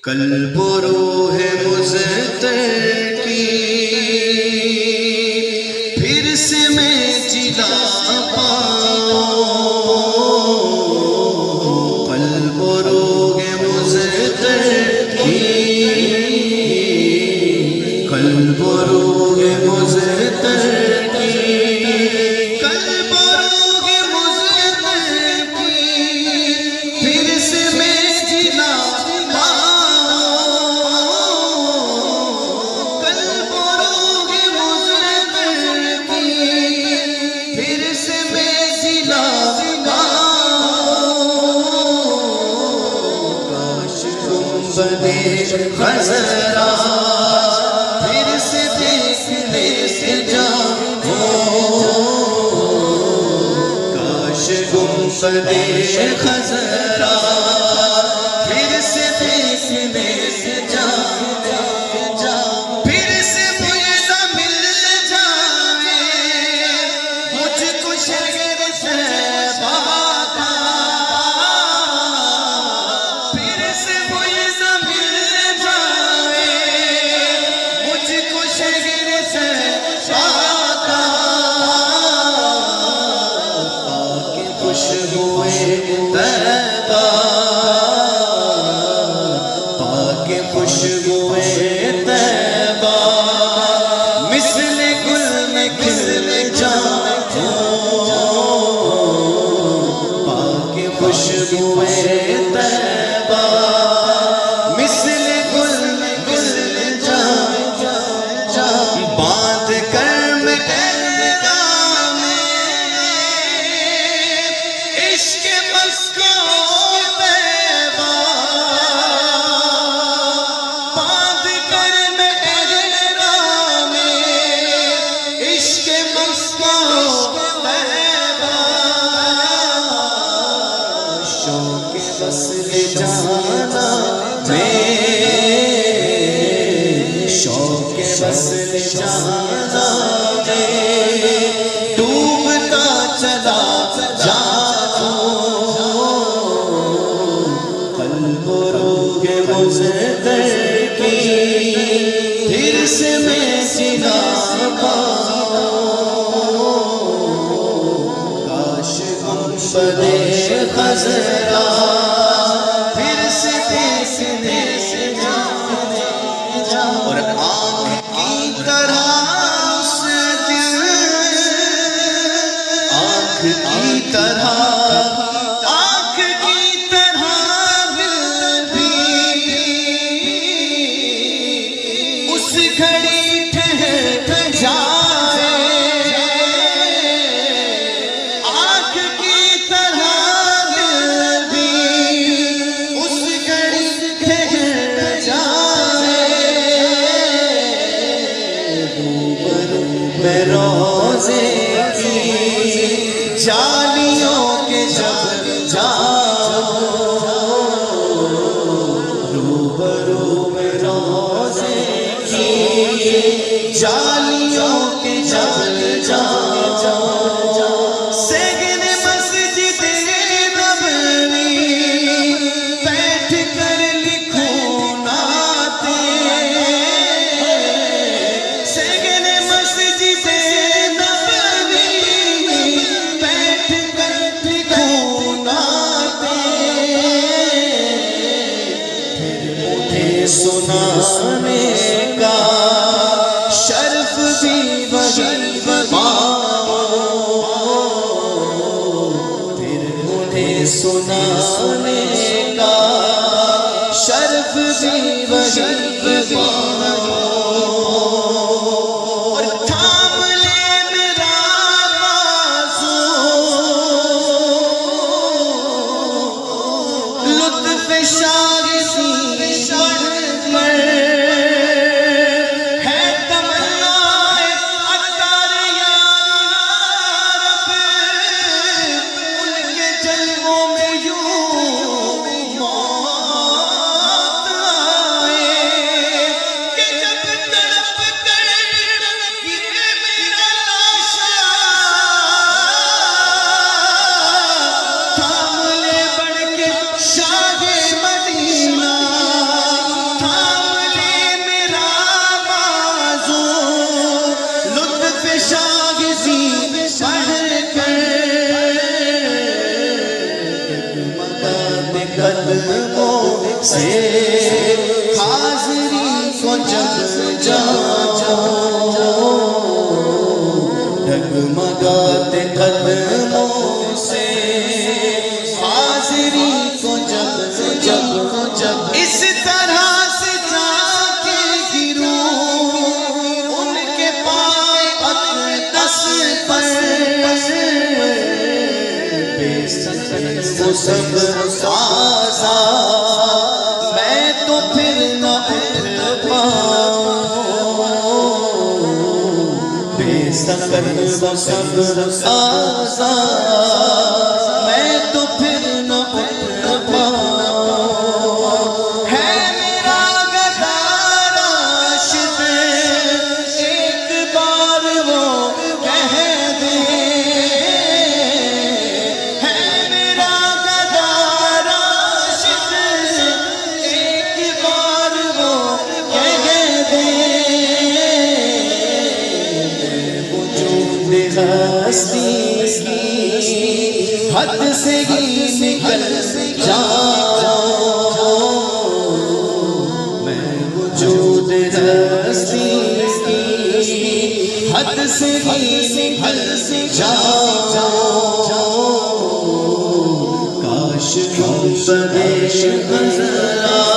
قلب و روح مزتر کی پھر سے میں جلا پاؤں، قلب و روح مزتر کی، قلب و روح مزتر کی، قلب و روح مزتر کی پھر سے میں جلا خزرا پھر سے دیکھنے سے جاؤں، کاش گنبد خزرا پھر سے دیکھنے سے جاؤں، پھر سے مجھے مل جائے مجھ کو شہر صحبا کا، پھر سے خوشبوئے طیبہ مثل گل میں کھل جاؤں، پاک خوشبوئے طیبہ مثل گل میں کھل جاؤں، باندھ کر میں عشق مسکو وصل جانا میں، شوق وصل جانا میں ڈوبتا چلا جاؤں، قلب و روح مزتر کی پھر سے میں جلا پاؤں، کاش گنبد خزرا پھر سے دیکھنے سے جاؤں، اور آنکھ کی طرح اس دل، آنکھ کی طرح، آنکھ کی طرح دل بھی اس گھڑی ٹھہر جائے، آنکھ کی طرح میں روزے کی جالیوں کے جب جاؤں، روبرو میں روزے کی جالیوں کے جب جاؤں، سگن مسجد نبوی بیٹھ کر لکھوں نعتیں، سگن مسجد سنانے کا شرف بھی وہی پاؤں، پھر مجھے سنانے کا شرف بھی وہی پاؤں، اور تھام لے میرا بازو، لطف شاگردی کہ قدموں سے حاضری کو جب جاؤ ڈگمگاتے قدموں سے حاضری کو جب اس طرح سے جا کے گروں ان کے پاک اقدس پر وہ سب آزاد میں تو پھر نہ اٹھ پاؤں بے سکر وہ سب آزاد میں تو پھر نہ اٹھ پاؤں ہے میرا غدار عاشق ایک بار وہ کہہ دے ہستی کی حد سے ہی نکل جاؤں میں وجود ہستی کی حد سے ہی نکل جاؤں کاش ہم پریش نظر